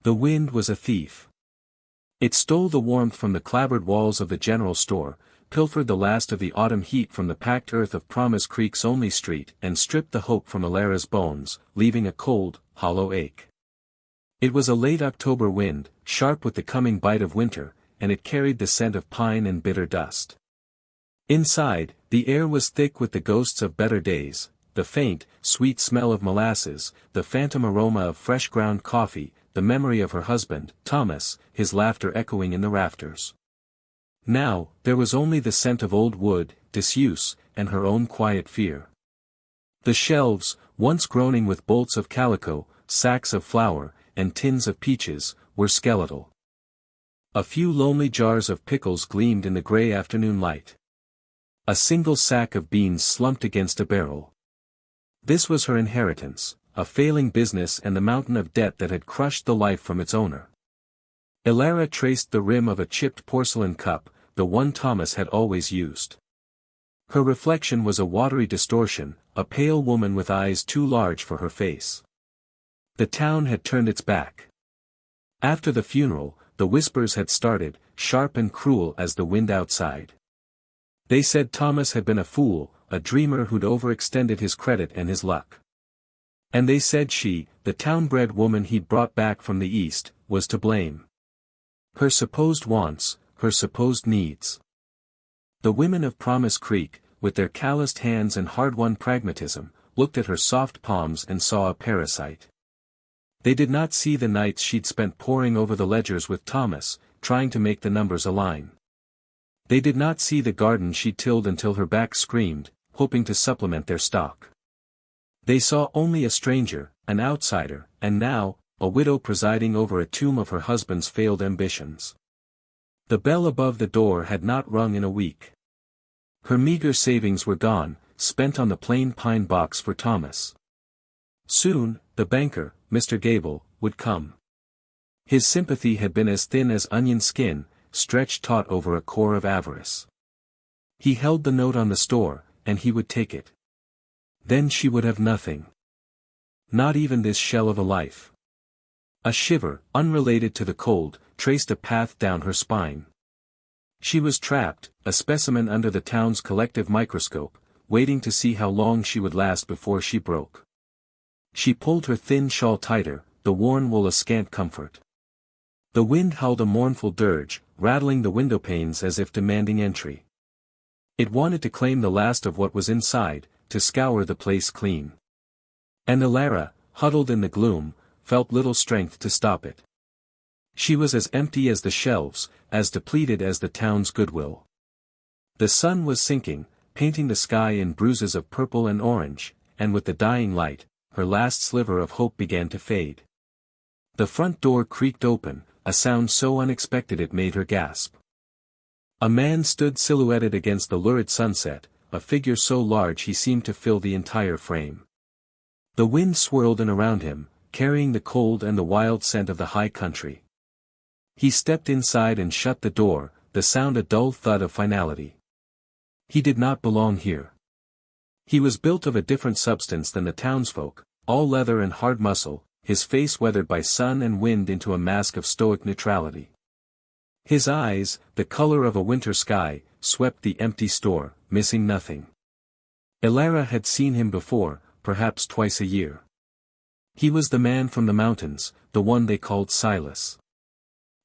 The wind was a thief. It stole the warmth from the clapboard walls of the general store, pilfered the last of the autumn heat from the packed earth of Promise Creek's only street and stripped the hope from Alara's bones, leaving a cold, hollow ache. It was a late October wind, sharp with the coming bite of winter, and it carried the scent of pine and bitter dust. Inside, the air was thick with the ghosts of better days, the faint, sweet smell of molasses, the phantom aroma of fresh ground coffee, the memory of her husband, Thomas, his laughter echoing in the rafters. Now, there was only the scent of old wood, disuse, and her own quiet fear. The shelves, once groaning with bolts of calico, sacks of flour, and tins of peaches, were skeletal. A few lonely jars of pickles gleamed in the gray afternoon light. A single sack of beans slumped against a barrel. This was her inheritance, a failing business and the mountain of debt that had crushed the life from its owner. Alara traced the rim of a chipped porcelain cup, the one Thomas had always used. Her reflection was a watery distortion, a pale woman with eyes too large for her face. The town had turned its back. After the funeral, the whispers had started, sharp and cruel as the wind outside. They said Thomas had been a fool, a dreamer who'd overextended his credit and his luck. And they said she, the town-bred woman he'd brought back from the East, was to blame. Her supposed wants, her supposed needs. The women of Promise Creek, with their calloused hands and hard-won pragmatism, looked at her soft palms and saw a parasite. They did not see the nights she'd spent poring over the ledgers with Thomas, trying to make the numbers align. They did not see the garden she tilled until her back screamed, hoping to supplement their stock. They saw only a stranger, an outsider, and now, a widow presiding over a tomb of her husband's failed ambitions. The bell above the door had not rung in a week. Her meager savings were gone, spent on the plain pine box for Thomas. Soon, the banker, Mr. Gable, would come. His sympathy had been as thin as onion skin, stretched taut over a core of avarice. He held the note on the store, and he would take it. Then she would have nothing. Not even this shell of a life. A shiver, unrelated to the cold, traced a path down her spine. She was trapped, a specimen under the town's collective microscope, waiting to see how long she would last before she broke. She pulled her thin shawl tighter, the worn wool a scant comfort. The wind howled a mournful dirge, rattling the window panes as if demanding entry. It wanted to claim the last of what was inside, to scour the place clean. And Alara, huddled in the gloom, felt little strength to stop it. She was as empty as the shelves, as depleted as the town's goodwill. The sun was sinking, painting the sky in bruises of purple and orange, and with the dying light, her last sliver of hope began to fade. The front door creaked open, a sound so unexpected it made her gasp. A man stood silhouetted against the lurid sunset, a figure so large he seemed to fill the entire frame. The wind swirled in around him, carrying the cold and the wild scent of the high country. He stepped inside and shut the door, the sound a dull thud of finality. He did not belong here. He was built of a different substance than the townsfolk, all leather and hard muscle, his face weathered by sun and wind into a mask of stoic neutrality. His eyes, the color of a winter sky, swept the empty store, missing nothing. Alara had seen him before, perhaps twice a year. He was the man from the mountains, the one they called Silas.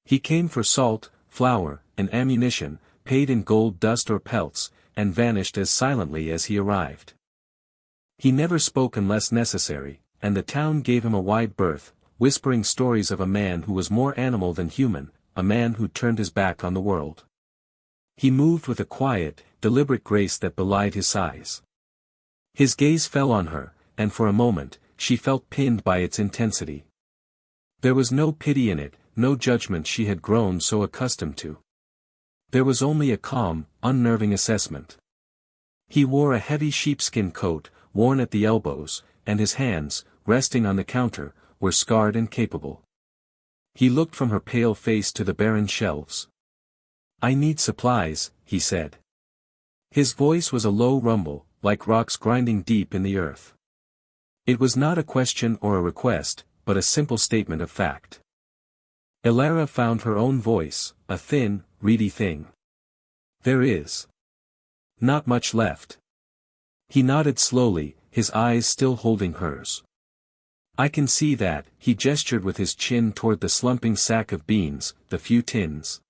He came for salt, flour, and ammunition, paid in gold dust or pelts, and vanished as silently as he arrived. He never spoke unless necessary, and the town gave him a wide berth, whispering stories of a man who was more animal than human, a man who turned his back on the world. He moved with a quiet, deliberate grace that belied his size. His gaze fell on her, and for a moment, she felt pinned by its intensity. There was no pity in it, no judgment she had grown so accustomed to. There was only a calm, unnerving assessment. He wore a heavy sheepskin coat, worn at the elbows, and his hands, resting on the counter, were scarred and capable. He looked from her pale face to the barren shelves. "I need supplies," he said. His voice was a low rumble, like rocks grinding deep in the earth. It was not a question or a request, but a simple statement of fact. Elara found her own voice, a thin, reedy thing. There is not much left. He nodded slowly, his eyes still holding hers. I can see that, he gestured with his chin toward the slumping sack of beans, the few tins.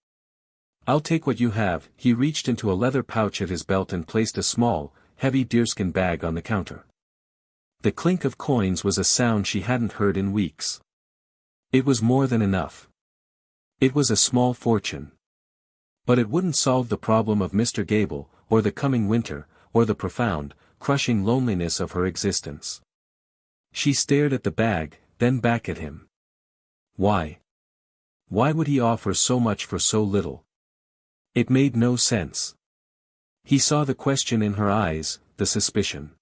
I'll take what you have. He reached into a leather pouch at his belt and placed a small, heavy deerskin bag on the counter. The clink of coins was a sound she hadn't heard in weeks. It was more than enough. It was a small fortune. But it wouldn't solve the problem of Mr. Gable, or the coming winter, or the profound, crushing loneliness of her existence. She stared at the bag, then back at him. Why? Why would he offer so much for so little? It made no sense. He saw the question in her eyes, the suspicion.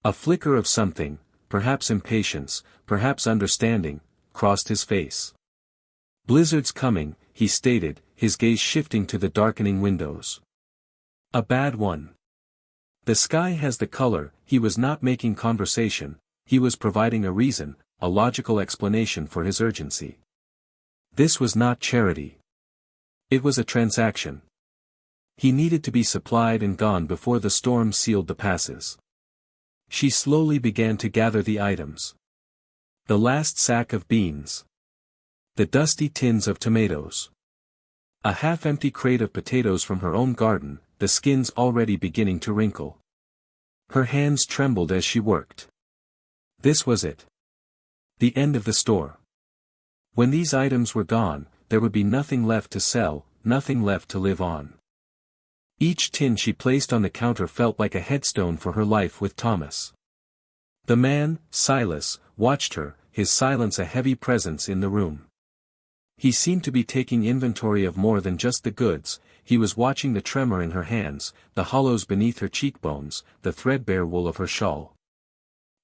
A flicker of something, perhaps impatience, perhaps understanding, crossed his face. Blizzard's coming, he stated, his gaze shifting to the darkening windows. A bad one. The sky has the color. He was not making conversation, he was providing a reason, a logical explanation for his urgency. This was not charity. It was a transaction. He needed to be supplied and gone before the storm sealed the passes. She slowly began to gather the items. The last sack of beans. The dusty tins of tomatoes. A half-empty crate of potatoes from her own garden, the skins already beginning to wrinkle. Her hands trembled as she worked. This was it. The end of the store. When these items were gone, there would be nothing left to sell, nothing left to live on. Each tin she placed on the counter felt like a headstone for her life with Thomas. The man, Silas, watched her, his silence a heavy presence in the room. He seemed to be taking inventory of more than just the goods. He was watching the tremor in her hands, the hollows beneath her cheekbones, the threadbare wool of her shawl.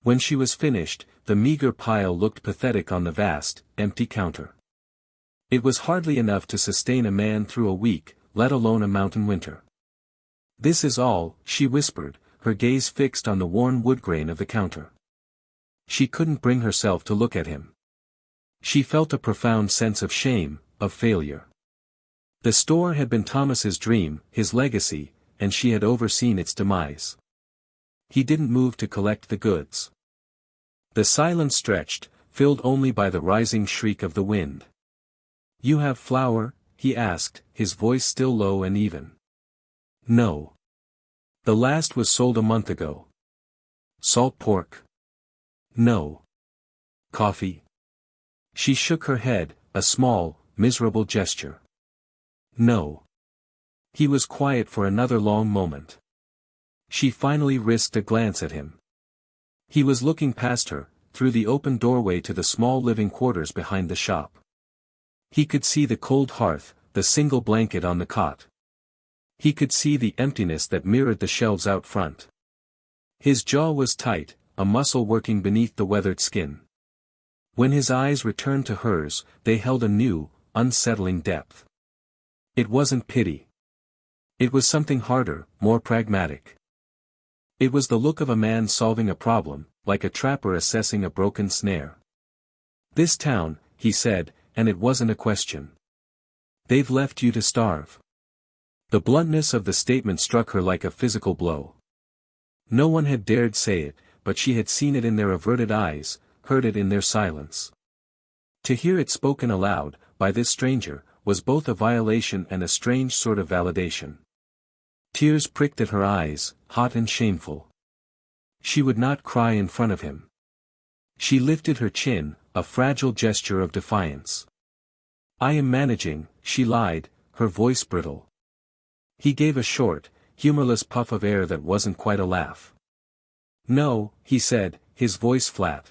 When she was finished, the meager pile looked pathetic on the vast, empty counter. It was hardly enough to sustain a man through a week, let alone a mountain winter. This is all, she whispered, her gaze fixed on the worn wood grain of the counter. She couldn't bring herself to look at him. She felt a profound sense of shame, of failure. The store had been Thomas's dream, his legacy, and she had overseen its demise. He didn't move to collect the goods. The silence stretched, filled only by the rising shriek of the wind. You have flour? He asked, his voice still low and even. No. The last was sold a month ago. Salt pork? No. Coffee? She shook her head, a small, miserable gesture. No. He was quiet for another long moment. She finally risked a glance at him. He was looking past her, through the open doorway to the small living quarters behind the shop. He could see the cold hearth, the single blanket on the cot. He could see the emptiness that mirrored the shelves out front. His jaw was tight, a muscle working beneath the weathered skin. When his eyes returned to hers, they held a new, unsettling depth. It wasn't pity. It was something harder, more pragmatic. It was the look of a man solving a problem, like a trapper assessing a broken snare. This town, he said, and it wasn't a question. They've left you to starve. The bluntness of the statement struck her like a physical blow. No one had dared say it, but she had seen it in their averted eyes, heard it in their silence. To hear it spoken aloud, by this stranger, was both a violation and a strange sort of validation. Tears pricked at her eyes, hot and shameful. She would not cry in front of him. She lifted her chin, a fragile gesture of defiance. I am managing, she lied, her voice brittle. He gave a short, humorless puff of air that wasn't quite a laugh. No, he said, his voice flat.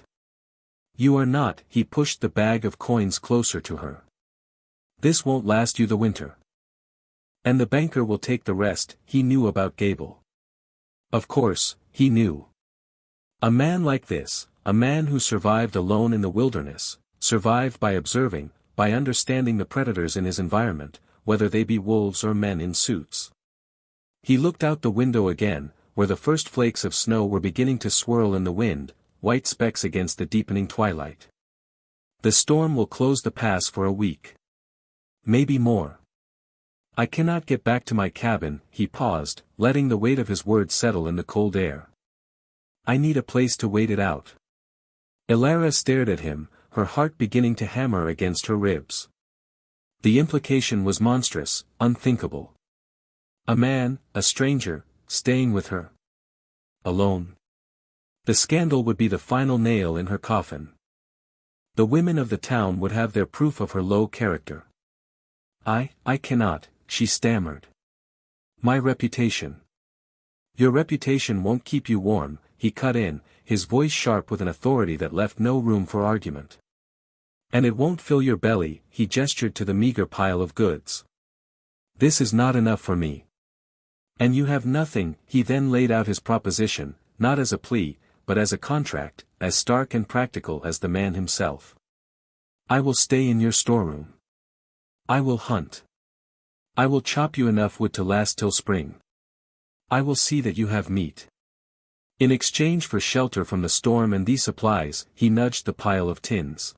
You are not. He pushed the bag of coins closer to her. This won't last you the winter. And the banker will take the rest. He knew about Gable. Of course, he knew. A man like this, a man who survived alone in the wilderness, survived by observing, by understanding the predators in his environment, whether they be wolves or men in suits. He looked out the window again, where the first flakes of snow were beginning to swirl in the wind, white specks against the deepening twilight. The storm will close the pass for a week. Maybe more. I cannot get back to my cabin, he paused, letting the weight of his words settle in the cold air. I need a place to wait it out. Elara stared at him, her heart beginning to hammer against her ribs. The implication was monstrous, unthinkable. A man, a stranger, staying with her. Alone. The scandal would be the final nail in her coffin. The women of the town would have their proof of her low character. I cannot, she stammered. My reputation. Your reputation won't keep you warm, he cut in, his voice sharp with an authority that left no room for argument. And it won't fill your belly, he gestured to the meager pile of goods. This is not enough for me. And you have nothing, he then laid out his proposition, not as a plea, but as a contract, as stark and practical as the man himself. I will stay in your storeroom. I will hunt. I will chop you enough wood to last till spring. I will see that you have meat. In exchange for shelter from the storm and these supplies, he nudged the pile of tins.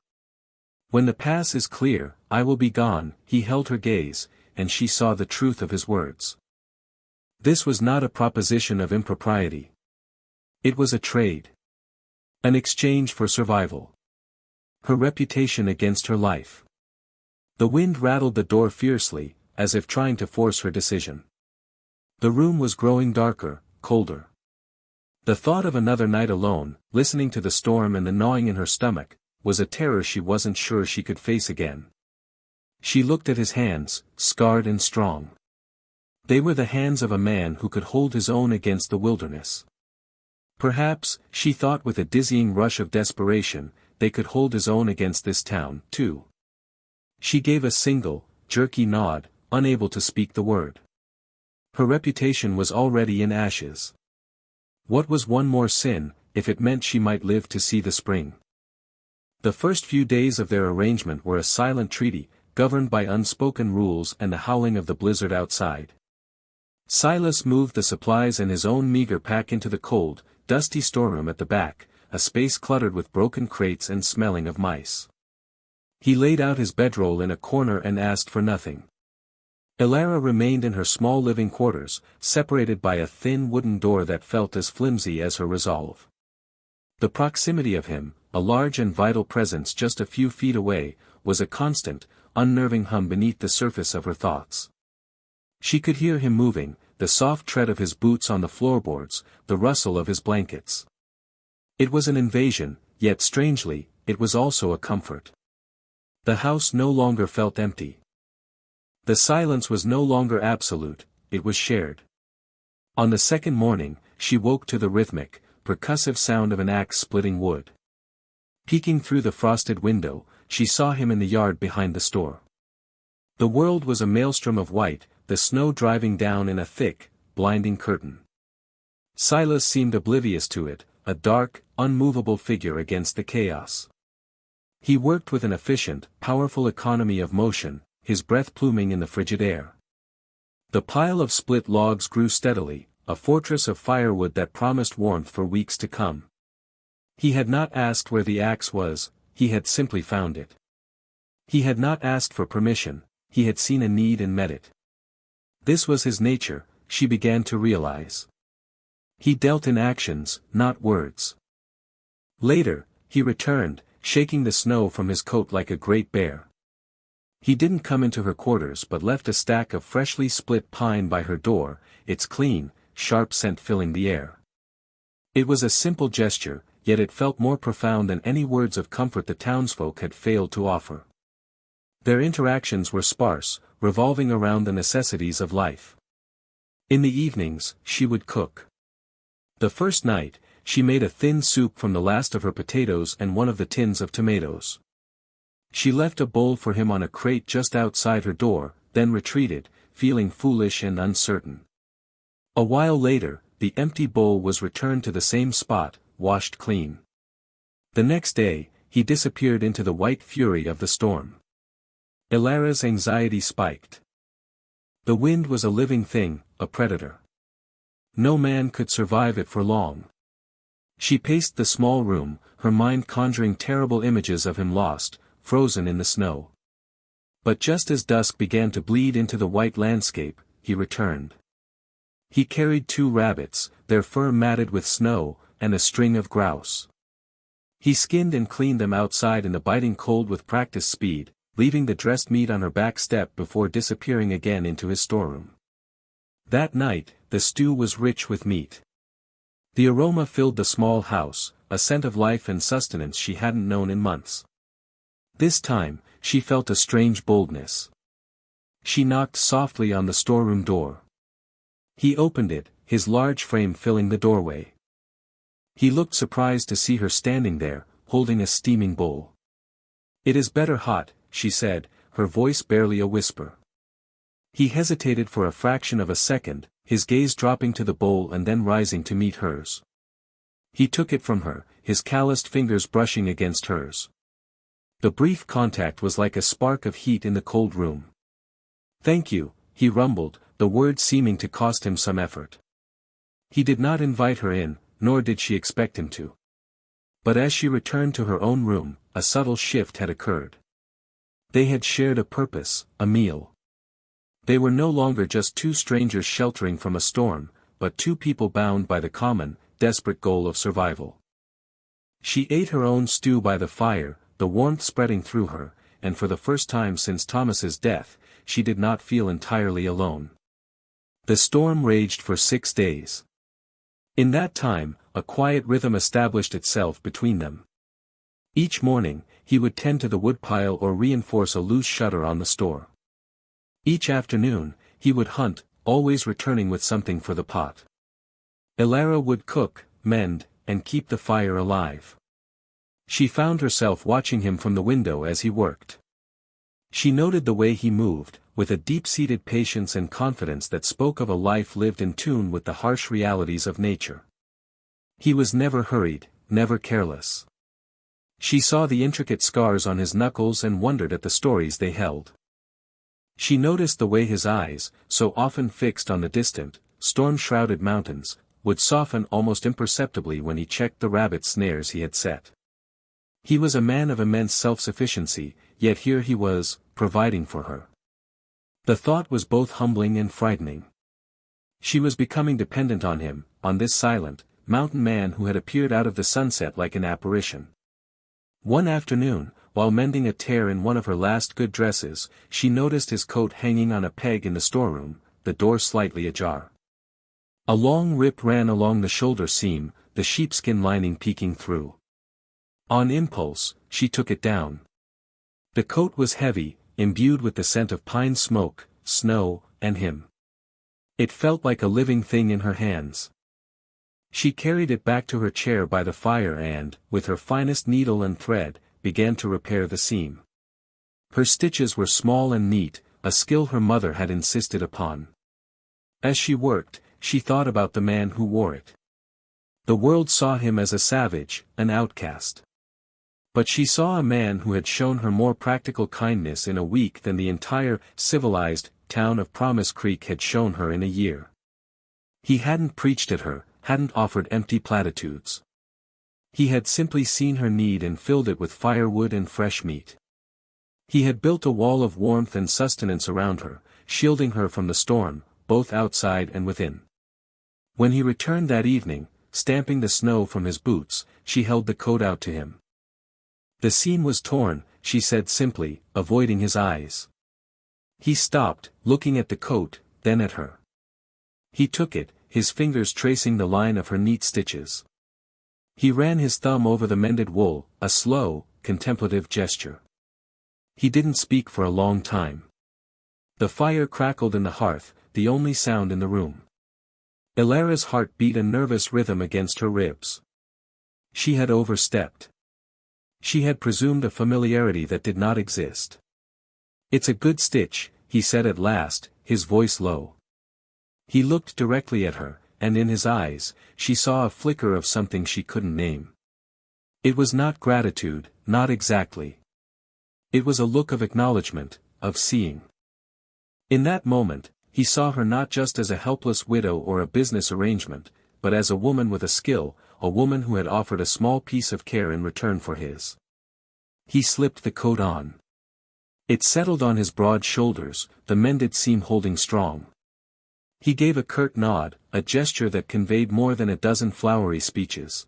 When the pass is clear, I will be gone, he held her gaze, and she saw the truth of his words. This was not a proposition of impropriety. It was a trade. An exchange for survival. Her reputation against her life. The wind rattled the door fiercely, as if trying to force her decision. The room was growing darker, colder. The thought of another night alone, listening to the storm and the gnawing in her stomach, was a terror she wasn't sure she could face again. She looked at his hands, scarred and strong. They were the hands of a man who could hold his own against the wilderness. Perhaps, she thought with a dizzying rush of desperation, they could hold his own against this town, too. She gave a single, jerky nod, unable to speak the word. Her reputation was already in ashes. What was one more sin, if it meant she might live to see the spring? The first few days of their arrangement were a silent treaty, governed by unspoken rules and the howling of the blizzard outside. Silas moved the supplies and his own meager pack into the cold, dusty storeroom at the back, a space cluttered with broken crates and smelling of mice. He laid out his bedroll in a corner and asked for nothing. Elara remained in her small living quarters, separated by a thin wooden door that felt as flimsy as her resolve. The proximity of him, a large and vital presence just a few feet away, was a constant, unnerving hum beneath the surface of her thoughts. She could hear him moving, the soft tread of his boots on the floorboards, the rustle of his blankets. It was an invasion, yet strangely, it was also a comfort. The house no longer felt empty. The silence was no longer absolute, it was shared. On the second morning, she woke to the rhythmic, percussive sound of an axe splitting wood. Peeking through the frosted window, she saw him in the yard behind the store. The world was a maelstrom of white, the snow driving down in a thick, blinding curtain. Silas seemed oblivious to it, a dark, unmovable figure against the chaos. He worked with an efficient, powerful economy of motion, his breath pluming in the frigid air. The pile of split logs grew steadily, a fortress of firewood that promised warmth for weeks to come. He had not asked where the axe was, he had simply found it. He had not asked for permission, he had seen a need and met it. This was his nature, she began to realize. He dealt in actions, not words. Later, he returned, shaking the snow from his coat like a great bear. He didn't come into her quarters but left a stack of freshly split pine by her door, its clean, sharp scent filling the air. It was a simple gesture, yet it felt more profound than any words of comfort the townsfolk had failed to offer. Their interactions were sparse, revolving around the necessities of life. In the evenings, she would cook. The first night, she made a thin soup from the last of her potatoes and one of the tins of tomatoes. She left a bowl for him on a crate just outside her door, then retreated, feeling foolish and uncertain. A while later, the empty bowl was returned to the same spot, washed clean. The next day, he disappeared into the white fury of the storm. Elara's anxiety spiked. The wind was a living thing, a predator. No man could survive it for long. She paced the small room, her mind conjuring terrible images of him lost, frozen in the snow. But just as dusk began to bleed into the white landscape, he returned. He carried 2 rabbits, their fur matted with snow, and a string of grouse. He skinned and cleaned them outside in the biting cold with practiced speed, leaving the dressed meat on her back step before disappearing again into his storeroom. That night, the stew was rich with meat. The aroma filled the small house, a scent of life and sustenance she hadn't known in months. This time, she felt a strange boldness. She knocked softly on the storeroom door. He opened it, his large frame filling the doorway. He looked surprised to see her standing there, holding a steaming bowl. "It is better hot," she said, her voice barely a whisper. He hesitated for a fraction of a second, his gaze dropping to the bowl and then rising to meet hers. He took it from her, his calloused fingers brushing against hers. The brief contact was like a spark of heat in the cold room. "Thank you," he rumbled, the word seeming to cost him some effort. He did not invite her in, nor did she expect him to. But as she returned to her own room, a subtle shift had occurred. They had shared a purpose, a meal. They were no longer just 2 strangers sheltering from a storm, but 2 people bound by the common, desperate goal of survival. She ate her own stew by the fire, the warmth spreading through her, and for the first time since Thomas's death, she did not feel entirely alone. The storm raged for 6 days. In that time, a quiet rhythm established itself between them. Each morning, he would tend to the woodpile or reinforce a loose shutter on the store. Each afternoon, he would hunt, always returning with something for the pot. Elara would cook, mend, and keep the fire alive. She found herself watching him from the window as he worked. She noted the way he moved, with a deep-seated patience and confidence that spoke of a life lived in tune with the harsh realities of nature. He was never hurried, never careless. She saw the intricate scars on his knuckles and wondered at the stories they held. She noticed the way his eyes, so often fixed on the distant, storm-shrouded mountains, would soften almost imperceptibly when he checked the rabbit snares he had set. He was a man of immense self-sufficiency, yet here he was, providing for her. The thought was both humbling and frightening. She was becoming dependent on him, on this silent, mountain man who had appeared out of the sunset like an apparition. One afternoon, while mending a tear in one of her last good dresses, she noticed his coat hanging on a peg in the storeroom, the door slightly ajar. A long rip ran along the shoulder seam, the sheepskin lining peeking through. On impulse, she took it down. The coat was heavy, imbued with the scent of pine smoke, snow, and him. It felt like a living thing in her hands. She carried it back to her chair by the fire and, with her finest needle and thread, began to repair the seam. Her stitches were small and neat, a skill her mother had insisted upon. As she worked, she thought about the man who wore it. The world saw him as a savage, an outcast. But she saw a man who had shown her more practical kindness in a week than the entire, civilized, town of Promise Creek had shown her in a year. He hadn't preached at her, hadn't offered empty platitudes. He had simply seen her need and filled it with firewood and fresh meat. He had built a wall of warmth and sustenance around her, shielding her from the storm, both outside and within. When he returned that evening, stamping the snow from his boots, she held the coat out to him. The seam was torn, she said simply, avoiding his eyes. He stopped, looking at the coat, then at her. He took it, his fingers tracing the line of her neat stitches. He ran his thumb over the mended wool, a slow, contemplative gesture. He didn't speak for a long time. The fire crackled in the hearth, the only sound in the room. Elara's heart beat a nervous rhythm against her ribs. She had overstepped. She had presumed a familiarity that did not exist. "It's a good stitch," he said at last, his voice low. He looked directly at her, and in his eyes, she saw a flicker of something she couldn't name. It was not gratitude, not exactly. It was a look of acknowledgement, of seeing. In that moment, he saw her not just as a helpless widow or a business arrangement, but as a woman with a skill, a woman who had offered a small piece of care in return for his. He slipped the coat on. It settled on his broad shoulders, the mended seam holding strong. He gave a curt nod, a gesture that conveyed more than a dozen flowery speeches.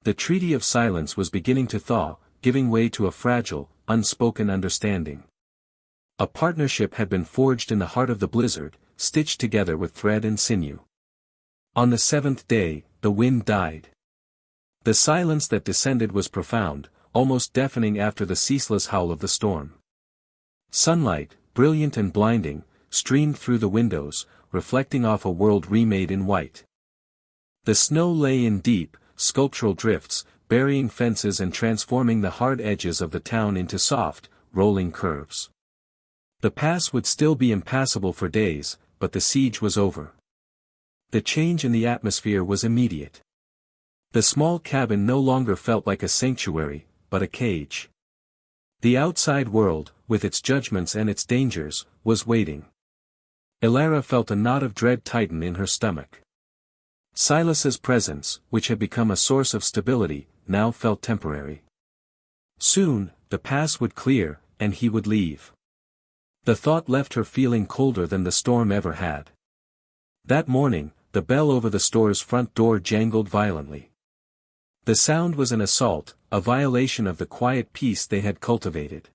The treaty of silence was beginning to thaw, giving way to a fragile, unspoken understanding. A partnership had been forged in the heart of the blizzard, stitched together with thread and sinew. On the seventh day, the wind died. The silence that descended was profound, almost deafening after the ceaseless howl of the storm. Sunlight, brilliant and blinding, streamed through the windows, reflecting off a world remade in white. The snow lay in deep, sculptural drifts, burying fences and transforming the hard edges of the town into soft, rolling curves. The pass would still be impassable for days, but the siege was over. The change in the atmosphere was immediate. The small cabin no longer felt like a sanctuary, but a cage. The outside world, with its judgments and its dangers, was waiting. Elara felt a knot of dread tighten in her stomach. Silas's presence, which had become a source of stability, now felt temporary. Soon, the pass would clear, and he would leave. The thought left her feeling colder than the storm ever had. That morning, the bell over the store's front door jangled violently. The sound was an assault, a violation of the quiet peace they had cultivated.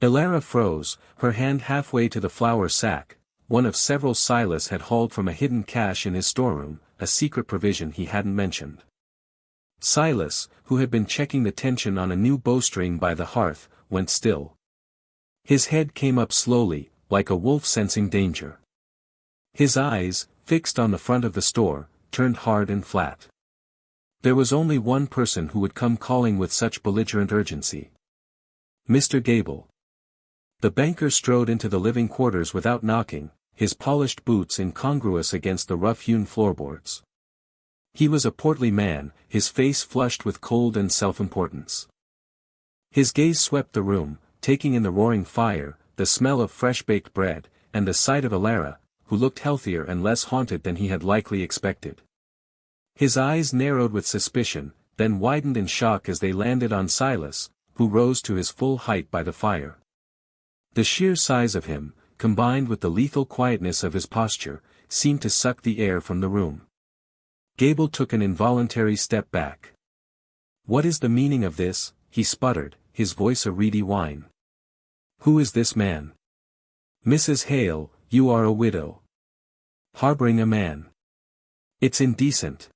Elara froze, her hand halfway to the flour sack, one of several Silas had hauled from a hidden cache in his storeroom, a secret provision he hadn't mentioned. Silas, who had been checking the tension on a new bowstring by the hearth, went still. His head came up slowly, like a wolf sensing danger. His eyes, fixed on the front of the store, turned hard and flat. There was only one person who would come calling with such belligerent urgency. Mr. Gable. The banker strode into the living quarters without knocking, his polished boots incongruous against the rough-hewn floorboards. He was a portly man, his face flushed with cold and self-importance. His gaze swept the room, taking in the roaring fire, the smell of fresh-baked bread, and the sight of Elara, who looked healthier and less haunted than he had likely expected. His eyes narrowed with suspicion, then widened in shock as they landed on Silas, who rose to his full height by the fire. The sheer size of him, combined with the lethal quietness of his posture, seemed to suck the air from the room. Gable took an involuntary step back. "What is the meaning of this?" he sputtered, his voice a reedy whine. "Who is this man?" "Mrs. Hale, you are a widow. Harboring a man. It's indecent."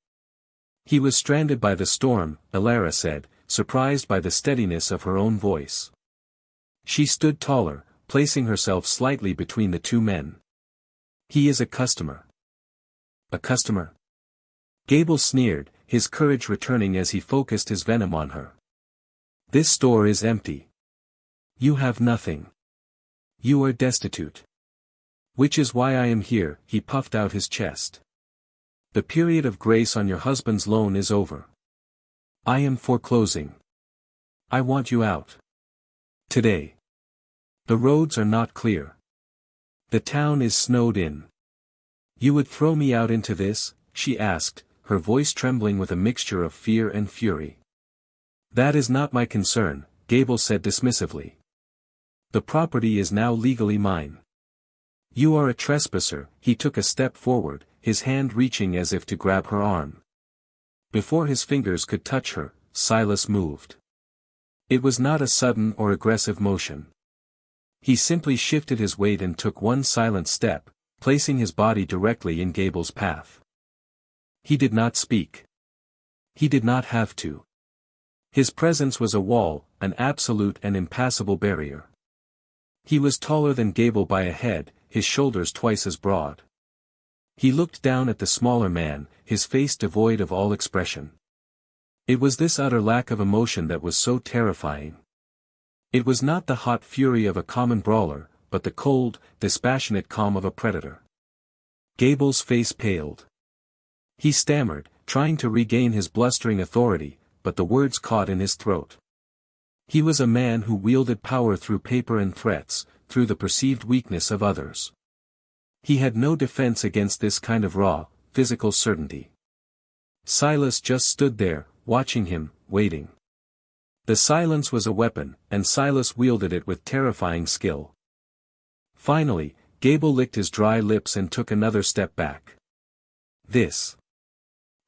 "He was stranded by the storm," Elara said, surprised by the steadiness of her own voice. She stood taller, placing herself slightly between the two men. "He is a customer." "A customer?" Gable sneered, his courage returning as he focused his venom on her. "This store is empty. You have nothing. You are destitute. Which is why I am here." He puffed out his chest. "The period of grace on your husband's loan is over. I am foreclosing. I want you out. Today. The roads are not clear. The town is snowed in. You would throw me out into this?" she asked, her voice trembling with a mixture of fear and fury. "That is not my concern," Gable said dismissively. "The property is now legally mine. You are a trespasser." He took a step forward, his hand reaching as if to grab her arm. Before his fingers could touch her, Silas moved. It was not a sudden or aggressive motion. He simply shifted his weight and took one silent step, placing his body directly in Gable's path. He did not speak. He did not have to. His presence was a wall, an absolute and impassable barrier. He was taller than Gable by a head, his shoulders twice as broad. He looked down at the smaller man, his face devoid of all expression. It was this utter lack of emotion that was so terrifying. It was not the hot fury of a common brawler, but the cold, dispassionate calm of a predator. Gable's face paled. He stammered, trying to regain his blustering authority, but the words caught in his throat. He was a man who wielded power through paper and threats, through the perceived weakness of others. He had no defense against this kind of raw, physical certainty. Silas just stood there, watching him, waiting. The silence was a weapon, and Silas wielded it with terrifying skill. Finally, Gable licked his dry lips and took another step back. This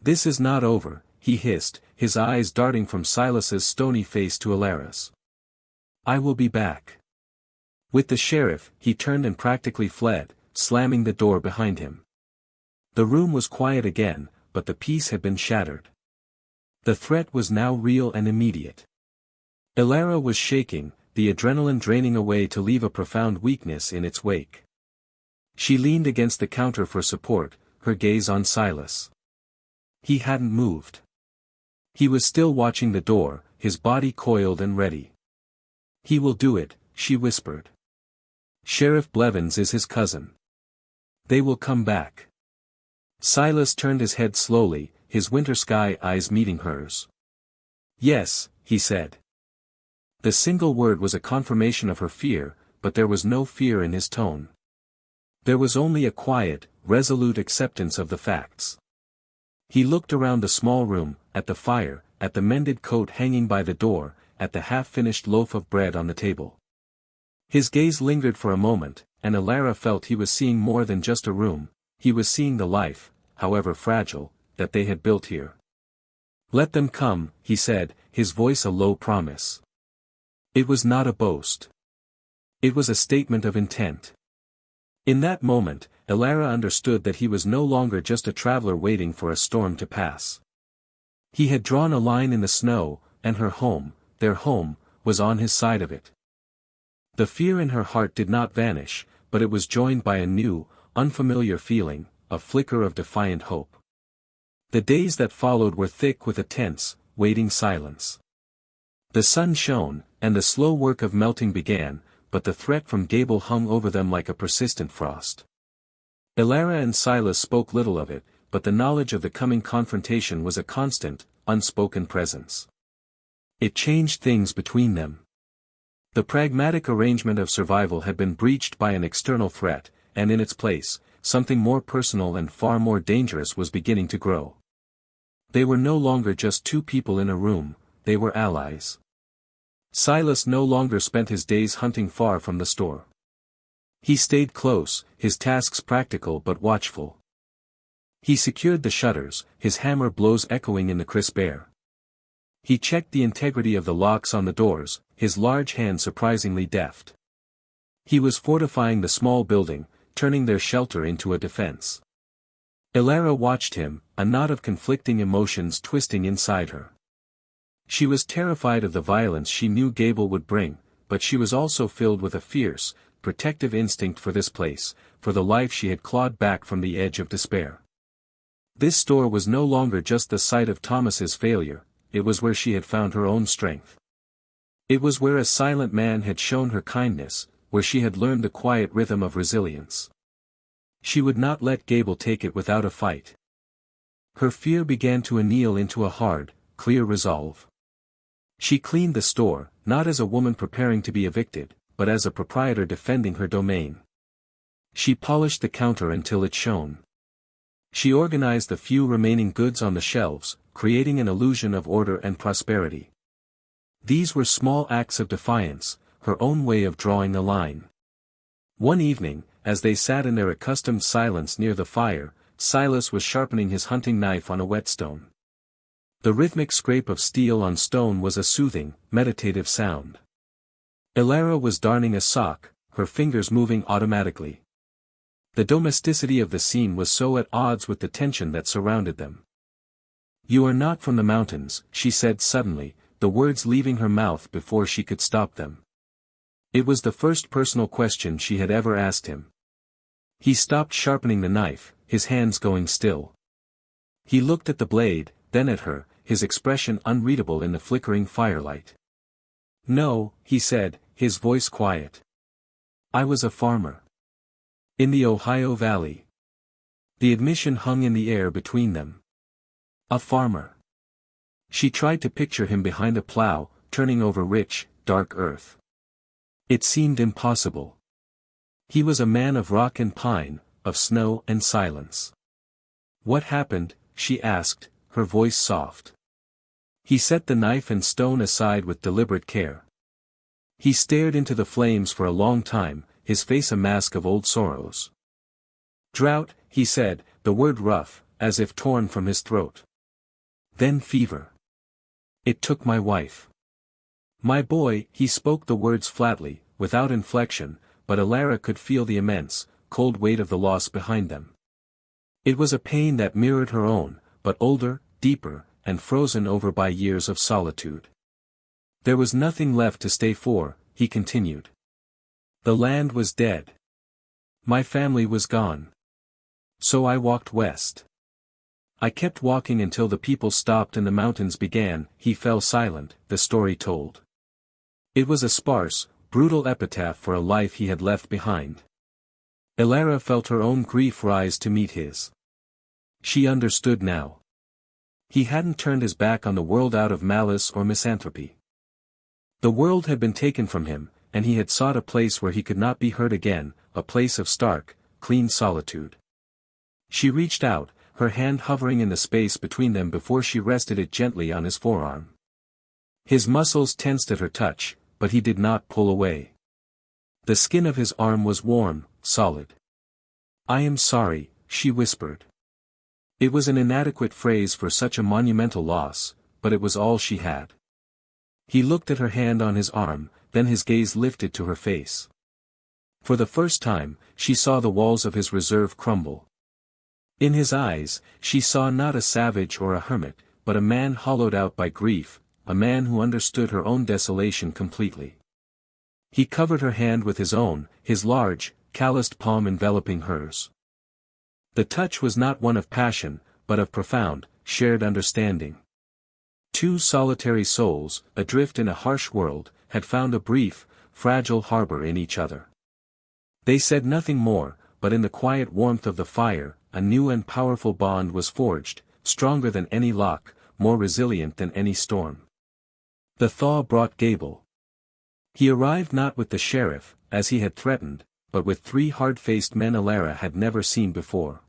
is not over, he hissed, his eyes darting from Silas's stony face to Alara's. I will be back. With the sheriff, he turned and practically fled, slamming the door behind him. The room was quiet again, but the peace had been shattered. The threat was now real and immediate. Alara was shaking, the adrenaline draining away to leave a profound weakness in its wake. She leaned against the counter for support, her gaze on Silas. He hadn't moved. He was still watching the door, his body coiled and ready. He will do it, she whispered. Sheriff Blevins is his cousin. They will come back. Silas turned his head slowly, his winter sky eyes meeting hers. Yes, he said. The single word was a confirmation of her fear, but there was no fear in his tone. There was only a quiet, resolute acceptance of the facts. He looked around the small room, at the fire, at the mended coat hanging by the door, at the half-finished loaf of bread on the table. His gaze lingered for a moment, and Alara felt he was seeing more than just a room, he was seeing the life, however fragile, that they had built here. Let them come, he said, his voice a low promise. It was not a boast. It was a statement of intent. In that moment, Alara understood that he was no longer just a traveler waiting for a storm to pass. He had drawn a line in the snow, and her home, their home, was on his side of it. The fear in her heart did not vanish, but it was joined by a new, unfamiliar feeling, a flicker of defiant hope. The days that followed were thick with a tense, waiting silence. The sun shone, and the slow work of melting began, but the threat from Gable hung over them like a persistent frost. Alara and Silas spoke little of it, but the knowledge of the coming confrontation was a constant, unspoken presence. It changed things between them. The pragmatic arrangement of survival had been breached by an external threat, and in its place, something more personal and far more dangerous was beginning to grow. They were no longer just two people in a room, they were allies. Silas no longer spent his days hunting far from the store. He stayed close, his tasks practical but watchful. He secured the shutters, his hammer blows echoing in the crisp air. He checked the integrity of the locks on the doors, his large hand surprisingly deft. He was fortifying the small building, turning their shelter into a defense. Alara watched him, a knot of conflicting emotions twisting inside her. She was terrified of the violence she knew Gable would bring, but she was also filled with a fierce, protective instinct for this place, for the life she had clawed back from the edge of despair. This store was no longer just the site of Thomas's failure, it was where she had found her own strength. It was where a silent man had shown her kindness, where she had learned the quiet rhythm of resilience. She would not let Gable take it without a fight. Her fear began to anneal into a hard, clear resolve. She cleaned the store, not as a woman preparing to be evicted, but as a proprietor defending her domain. She polished the counter until it shone. She organized the few remaining goods on the shelves, creating an illusion of order and prosperity. These were small acts of defiance, her own way of drawing a line. One evening, as they sat in their accustomed silence near the fire, Silas was sharpening his hunting knife on a whetstone. The rhythmic scrape of steel on stone was a soothing, meditative sound. Alara was darning a sock, her fingers moving automatically. The domesticity of the scene was so at odds with the tension that surrounded them. "You are not from the mountains," she said suddenly, the words leaving her mouth before she could stop them. It was the first personal question she had ever asked him. He stopped sharpening the knife, his hands going still. He looked at the blade, then at her, his expression unreadable in the flickering firelight. "No," he said, his voice quiet. "I was a farmer. In the Ohio Valley." The admission hung in the air between them. A farmer. She tried to picture him behind a plow, turning over rich, dark earth. It seemed impossible. He was a man of rock and pine, of snow and silence. "What happened?" she asked, her voice soft. He set the knife and stone aside with deliberate care. He stared into the flames for a long time, his face a mask of old sorrows. Drought, he said, the word rough, as if torn from his throat. Then fever. It took my wife. My boy, he spoke the words flatly, without inflection, but Alara could feel the immense, cold weight of the loss behind them. It was a pain that mirrored her own, but older, deeper, and frozen over by years of solitude. There was nothing left to stay for, he continued. The land was dead. My family was gone. So I walked west. I kept walking until the people stopped and the mountains began. He fell silent, the story told. It was a sparse, brutal epitaph for a life he had left behind. Alara felt her own grief rise to meet his. She understood now. He hadn't turned his back on the world out of malice or misanthropy. The world had been taken from him, and he had sought a place where he could not be hurt again, a place of stark, clean solitude. She reached out, her hand hovering in the space between them before she rested it gently on his forearm. His muscles tensed at her touch, but he did not pull away. The skin of his arm was warm, solid. I am sorry, she whispered. It was an inadequate phrase for such a monumental loss, but it was all she had. He looked at her hand on his arm, then his gaze lifted to her face. For the first time, she saw the walls of his reserve crumble. In his eyes, she saw not a savage or a hermit, but a man hollowed out by grief, a man who understood her own desolation completely. He covered her hand with his own, his large, calloused palm enveloping hers. The touch was not one of passion, but of profound, shared understanding. Two solitary souls, adrift in a harsh world, had found a brief, fragile harbor in each other. They said nothing more, but in the quiet warmth of the fire, a new and powerful bond was forged, stronger than any lock, more resilient than any storm. The thaw brought Gable. He arrived not with the sheriff, as he had threatened, but with 3 hard-faced men Alara had never seen before.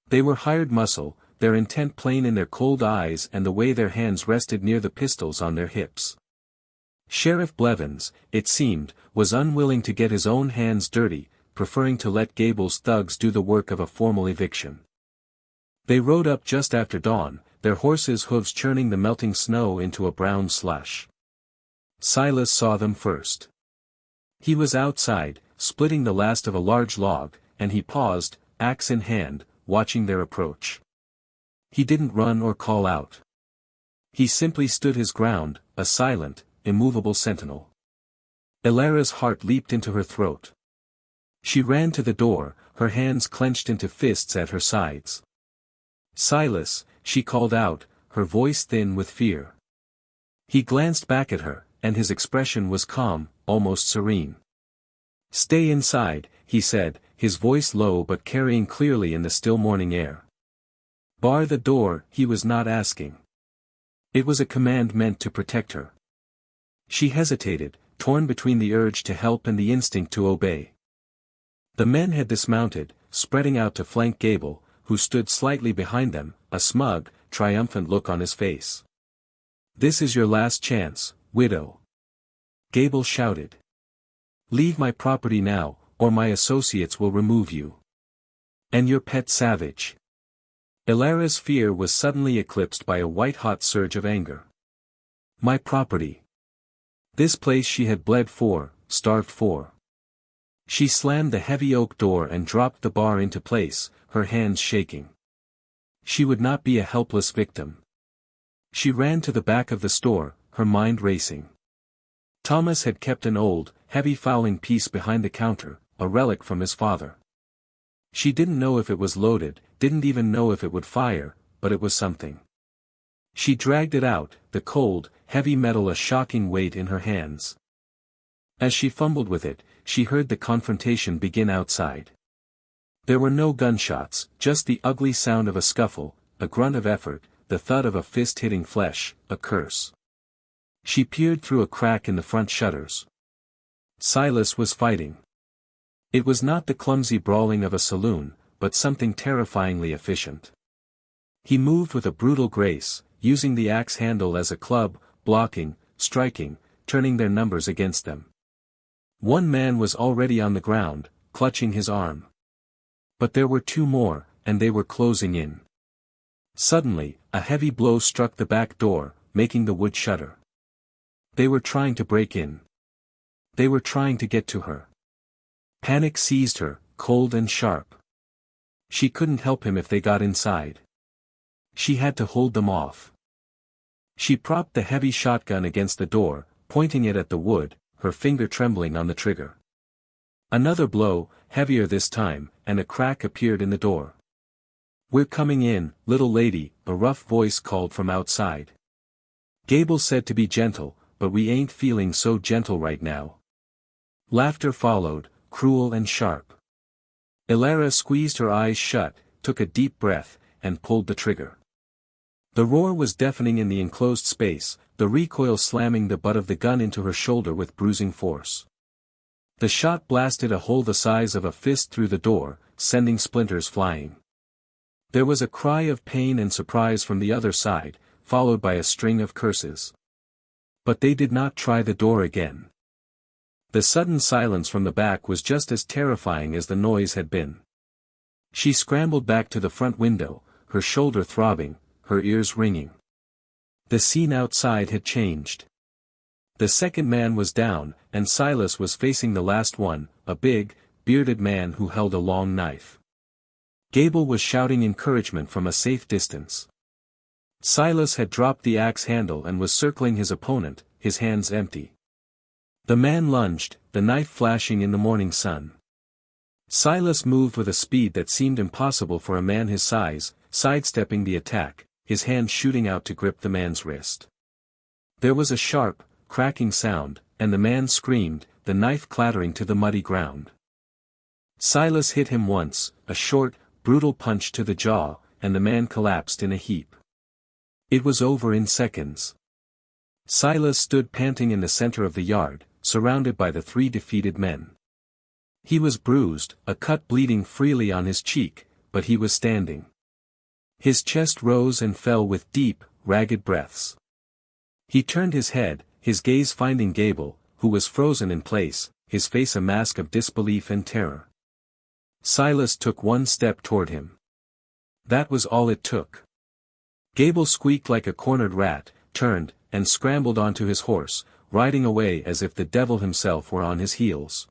They were hired muscle, their intent plain in their cold eyes and the way their hands rested near the pistols on their hips. Sheriff Blevins, it seemed, was unwilling to get his own hands dirty, preferring to let Gable's thugs do the work of a formal eviction. They rode up just after dawn, their horses' hooves churning the melting snow into a brown slush. Silas saw them first. He was outside, splitting the last of a large log, and he paused, axe in hand, watching their approach. He didn't run or call out. He simply stood his ground, a silent, immovable sentinel. Alara's heart leaped into her throat. She ran to the door, her hands clenched into fists at her sides. Silas, she called out, her voice thin with fear. He glanced back at her, and his expression was calm, almost serene. Stay inside, he said, his voice low but carrying clearly in the still morning air. Bar the door, he was not asking. It was a command meant to protect her. She hesitated, torn between the urge to help and the instinct to obey. The men had dismounted, spreading out to flank Gable, who stood slightly behind them, a smug, triumphant look on his face. This is your last chance, widow. Gable shouted. Leave my property now, or my associates will remove you. And your pet savage. Alara's fear was suddenly eclipsed by a white-hot surge of anger. My property. This place she had bled for, starved for. She slammed the heavy oak door and dropped the bar into place, her hands shaking. She would not be a helpless victim. She ran to the back of the store, her mind racing. Thomas had kept an old, heavy fowling piece behind the counter, a relic from his father. She didn't know if it was loaded, didn't even know if it would fire, but it was something. She dragged it out, the cold, heavy metal a shocking weight in her hands. As she fumbled with it, she heard the confrontation begin outside. There were no gunshots, just the ugly sound of a scuffle, a grunt of effort, the thud of a fist hitting flesh, a curse. She peered through a crack in the front shutters. Silas was fighting. It was not the clumsy brawling of a saloon, but something terrifyingly efficient. He moved with a brutal grace, using the axe handle as a club, blocking, striking, turning their numbers against them. One man was already on the ground, clutching his arm. But there were two more, and they were closing in. Suddenly, a heavy blow struck the back door, making the wood shudder. They were trying to break in. They were trying to get to her. Panic seized her, cold and sharp. She couldn't help him if they got inside. She had to hold them off. She propped the heavy shotgun against the door, pointing it at the wood, her finger trembling on the trigger. Another blow, heavier this time, and a crack appeared in the door. "We're coming in, little lady," a rough voice called from outside. Gable said to be gentle, "But we ain't feeling so gentle right now." Laughter followed, cruel and sharp. Elara squeezed her eyes shut, took a deep breath, and pulled the trigger. The roar was deafening in the enclosed space, the recoil slamming the butt of the gun into her shoulder with bruising force. The shot blasted a hole the size of a fist through the door, sending splinters flying. There was a cry of pain and surprise from the other side, followed by a string of curses. But they did not try the door again. The sudden silence from the back was just as terrifying as the noise had been. She scrambled back to the front window, her shoulder throbbing, her ears ringing. The scene outside had changed. The second man was down, and Silas was facing the last one, a big, bearded man who held a long knife. Gable was shouting encouragement from a safe distance. Silas had dropped the axe handle and was circling his opponent, his hands empty. The man lunged, the knife flashing in the morning sun. Silas moved with a speed that seemed impossible for a man his size, sidestepping the attack, his hand shooting out to grip the man's wrist. There was a sharp, cracking sound, and the man screamed, the knife clattering to the muddy ground. Silas hit him once, a short, brutal punch to the jaw, and the man collapsed in a heap. It was over in seconds. Silas stood panting in the center of the yard, surrounded by the three defeated men. He was bruised, a cut bleeding freely on his cheek, but he was standing. His chest rose and fell with deep, ragged breaths. He turned his head, his gaze finding Gable, who was frozen in place, his face a mask of disbelief and terror. Silas took one step toward him. That was all it took. Gable squeaked like a cornered rat, turned, and scrambled onto his horse, riding away as if the devil himself were on his heels.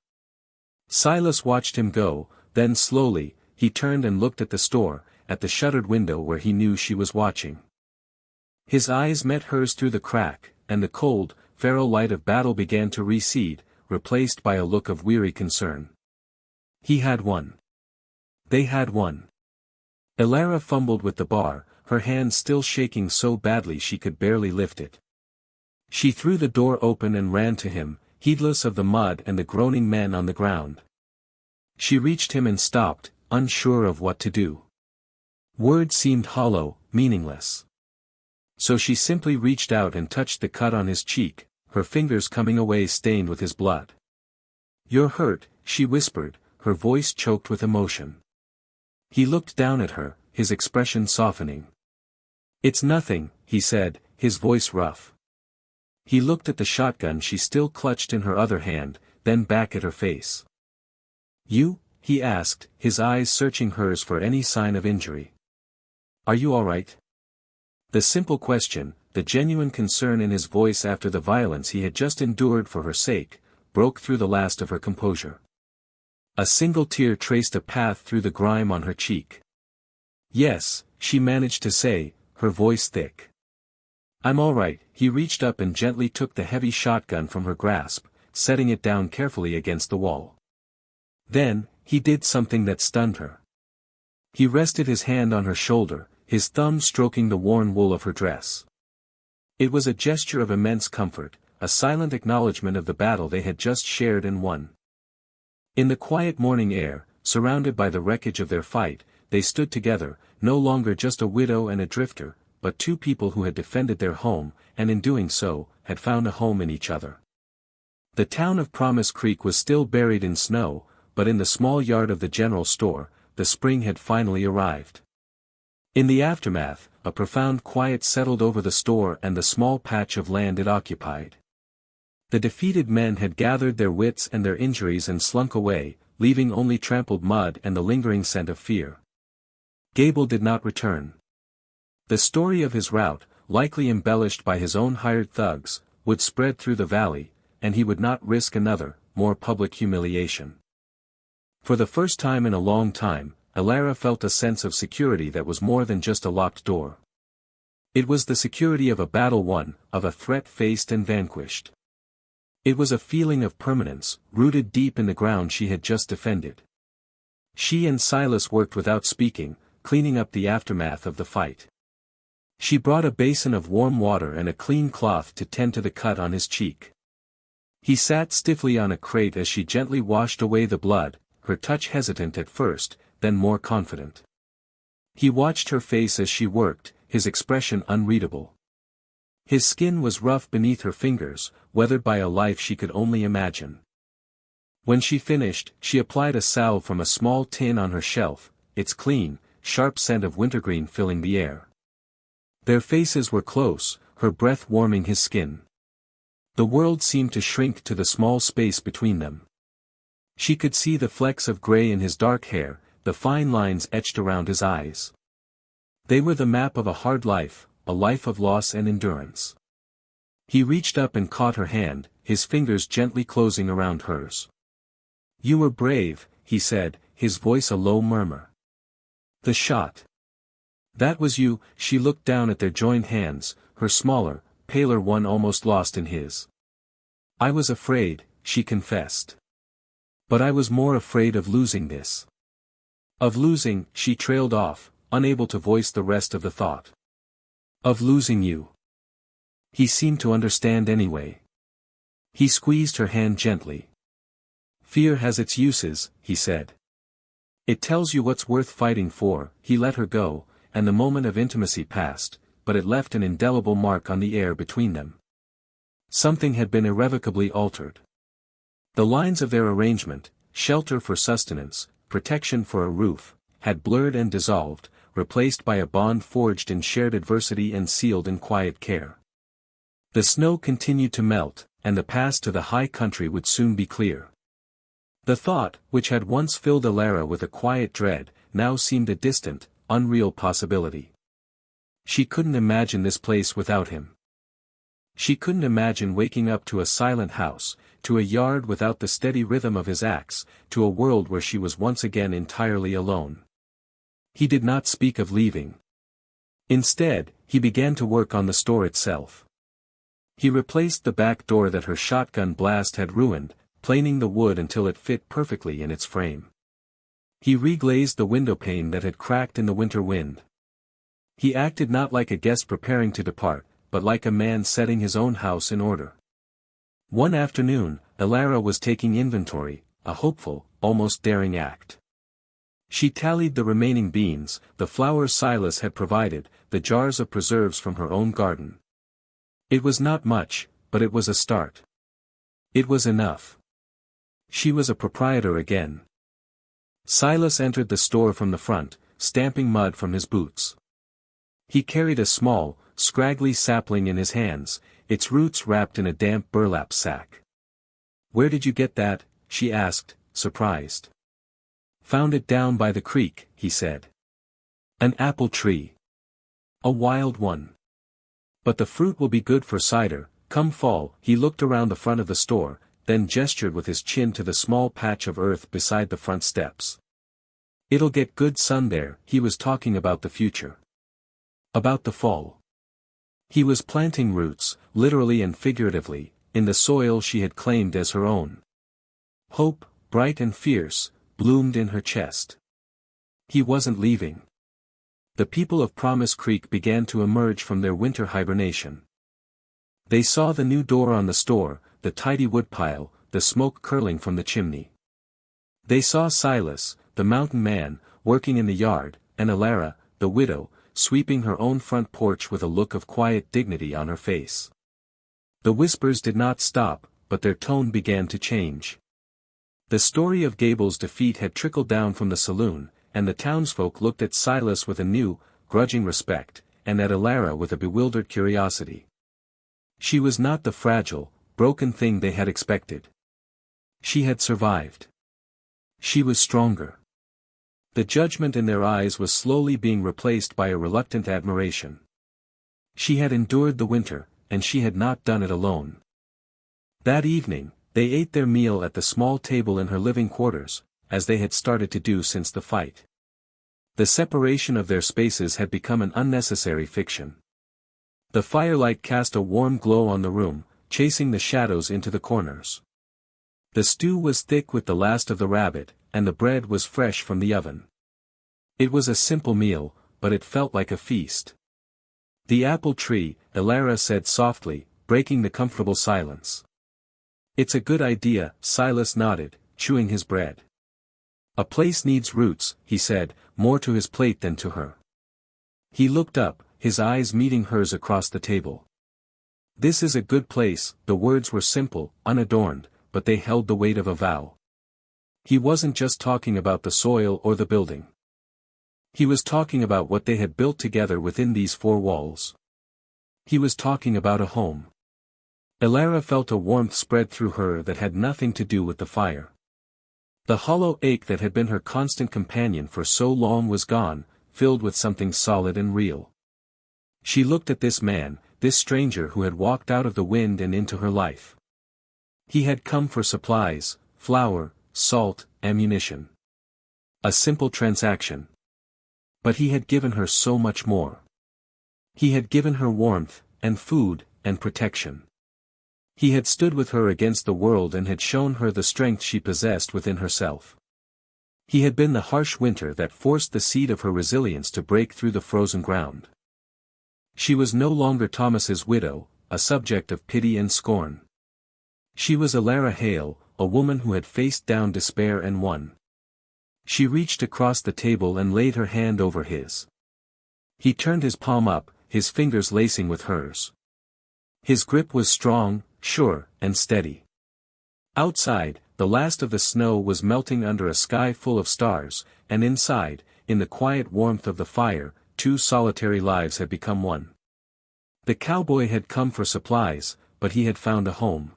Silas watched him go, then slowly, he turned and looked at the store, at the shuttered window where he knew she was watching. His eyes met hers through the crack, and the cold, feral light of battle began to recede, replaced by a look of weary concern. He had won. They had won. Elara fumbled with the bar, her hand still shaking so badly she could barely lift it. She threw the door open and ran to him, heedless of the mud and the groaning men on the ground. She reached him and stopped, unsure of what to do. Words seemed hollow, meaningless. So she simply reached out and touched the cut on his cheek, her fingers coming away stained with his blood. "You're hurt," she whispered, her voice choked with emotion. He looked down at her, his expression softening. "It's nothing," he said, his voice rough. He looked at the shotgun she still clutched in her other hand, then back at her face. "You?" he asked, his eyes searching hers for any sign of injury. "Are you all right?" The simple question, the genuine concern in his voice after the violence he had just endured for her sake, broke through the last of her composure. A single tear traced a path through the grime on her cheek. "Yes," she managed to say, her voice thick. "I'm all right." He reached up and gently took the heavy shotgun from her grasp, setting it down carefully against the wall. Then, he did something that stunned her. He rested his hand on her shoulder, his thumb stroking the worn wool of her dress. It was a gesture of immense comfort, a silent acknowledgement of the battle they had just shared and won. In the quiet morning air, surrounded by the wreckage of their fight, they stood together, no longer just a widow and a drifter, but two people who had defended their home, and in doing so, had found a home in each other. The town of Promise Creek was still buried in snow, but in the small yard of the general store, the spring had finally arrived. In the aftermath, a profound quiet settled over the store and the small patch of land it occupied. The defeated men had gathered their wits and their injuries and slunk away, leaving only trampled mud and the lingering scent of fear. Gable did not return. The story of his rout, likely embellished by his own hired thugs, would spread through the valley, and he would not risk another, more public humiliation. For the first time in a long time, Alara felt a sense of security that was more than just a locked door. It was the security of a battle won, of a threat faced and vanquished. It was a feeling of permanence, rooted deep in the ground she had just defended. She and Silas worked without speaking, cleaning up the aftermath of the fight. She brought a basin of warm water and a clean cloth to tend to the cut on his cheek. He sat stiffly on a crate as she gently washed away the blood, her touch hesitant at first, then more confident. He watched her face as she worked, his expression unreadable. His skin was rough beneath her fingers, weathered by a life she could only imagine. When she finished, she applied a salve from a small tin on her shelf, its clean, sharp scent of wintergreen filling the air. Their faces were close, her breath warming his skin. The world seemed to shrink to the small space between them. She could see the flecks of gray in his dark hair, the fine lines etched around his eyes. They were the map of a hard life, a life of loss and endurance. He reached up and caught her hand, his fingers gently closing around hers. "You were brave," he said, his voice a low murmur. "The shot. That was you." She looked down at their joined hands, her smaller, paler one almost lost in his. "I was afraid," she confessed. "But I was more afraid of losing this." "Of losing," she trailed off, unable to voice the rest of the thought. "Of losing you." He seemed to understand anyway. He squeezed her hand gently. "Fear has its uses," he said. "It tells you what's worth fighting for." He let her go, and the moment of intimacy passed, but it left an indelible mark on the air between them. Something had been irrevocably altered. The lines of their arrangement, shelter for sustenance, protection for a roof, had blurred and dissolved, replaced by a bond forged in shared adversity and sealed in quiet care. The snow continued to melt, and the pass to the high country would soon be clear. The thought, which had once filled Alara with a quiet dread, now seemed a distant, unreal possibility. She couldn't imagine this place without him. She couldn't imagine waking up to a silent house, to a yard without the steady rhythm of his axe, to a world where she was once again entirely alone. He did not speak of leaving. Instead, he began to work on the store itself. He replaced the back door that her shotgun blast had ruined, planing the wood until it fit perfectly in its frame. He reglazed the windowpane that had cracked in the winter wind. He acted not like a guest preparing to depart, but like a man setting his own house in order. One afternoon, Alara was taking inventory, a hopeful, almost daring act. She tallied the remaining beans, the flour Silas had provided, the jars of preserves from her own garden. It was not much, but it was a start. It was enough. She was a proprietor again. Silas entered the store from the front, stamping mud from his boots. He carried a small, scraggly sapling in his hands, its roots wrapped in a damp burlap sack. "Where did you get that?" she asked, surprised. "Found it down by the creek," he said. "An apple tree. A wild one. But the fruit will be good for cider, come fall." He looked around the front of the store, then gestured with his chin to the small patch of earth beside the front steps. "It'll get good sun there." He was talking about the future. About the fall. He was planting roots, literally and figuratively, in the soil she had claimed as her own. Hope, bright and fierce, bloomed in her chest. He wasn't leaving. The people of Promise Creek began to emerge from their winter hibernation. They saw the new door on the store, the tidy woodpile, the smoke curling from the chimney. They saw Silas, the mountain man, working in the yard, and Alara, the widow, sweeping her own front porch with a look of quiet dignity on her face. The whispers did not stop, but their tone began to change. The story of Gable's defeat had trickled down from the saloon, and the townsfolk looked at Silas with a new, grudging respect, and at Alara with a bewildered curiosity. She was not the fragile, broken thing they had expected. She had survived. She was stronger. The judgment in their eyes was slowly being replaced by a reluctant admiration. She had endured the winter, and she had not done it alone. That evening, they ate their meal at the small table in her living quarters, as they had started to do since the fight. The separation of their spaces had become an unnecessary fiction. The firelight cast a warm glow on the room, chasing the shadows into the corners. The stew was thick with the last of the rabbit, and the bread was fresh from the oven. It was a simple meal, but it felt like a feast. "The apple tree," Alara said softly, breaking the comfortable silence. "It's a good idea," Silas nodded, chewing his bread. "A place needs roots," he said, more to his plate than to her. He looked up, his eyes meeting hers across the table. "This is a good place," the words were simple, unadorned, but they held the weight of a vow. He wasn't just talking about the soil or the building. He was talking about what they had built together within these four walls. He was talking about a home. Alara felt a warmth spread through her that had nothing to do with the fire. The hollow ache that had been her constant companion for so long was gone, filled with something solid and real. She looked at this man, this stranger who had walked out of the wind and into her life. He had come for supplies, flour, salt, ammunition. A simple transaction. But he had given her so much more. He had given her warmth, and food, and protection. He had stood with her against the world and had shown her the strength she possessed within herself. He had been the harsh winter that forced the seed of her resilience to break through the frozen ground. She was no longer Thomas's widow, a subject of pity and scorn. She was Alara Hale, a woman who had faced down despair and won. She reached across the table and laid her hand over his. He turned his palm up, his fingers lacing with hers. His grip was strong, sure, and steady. Outside, the last of the snow was melting under a sky full of stars, and inside, in the quiet warmth of the fire, two solitary lives had become one. The cowboy had come for supplies, but he had found a home.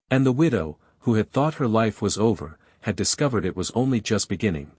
And the widow, who had thought her life was over, had discovered it was only just beginning.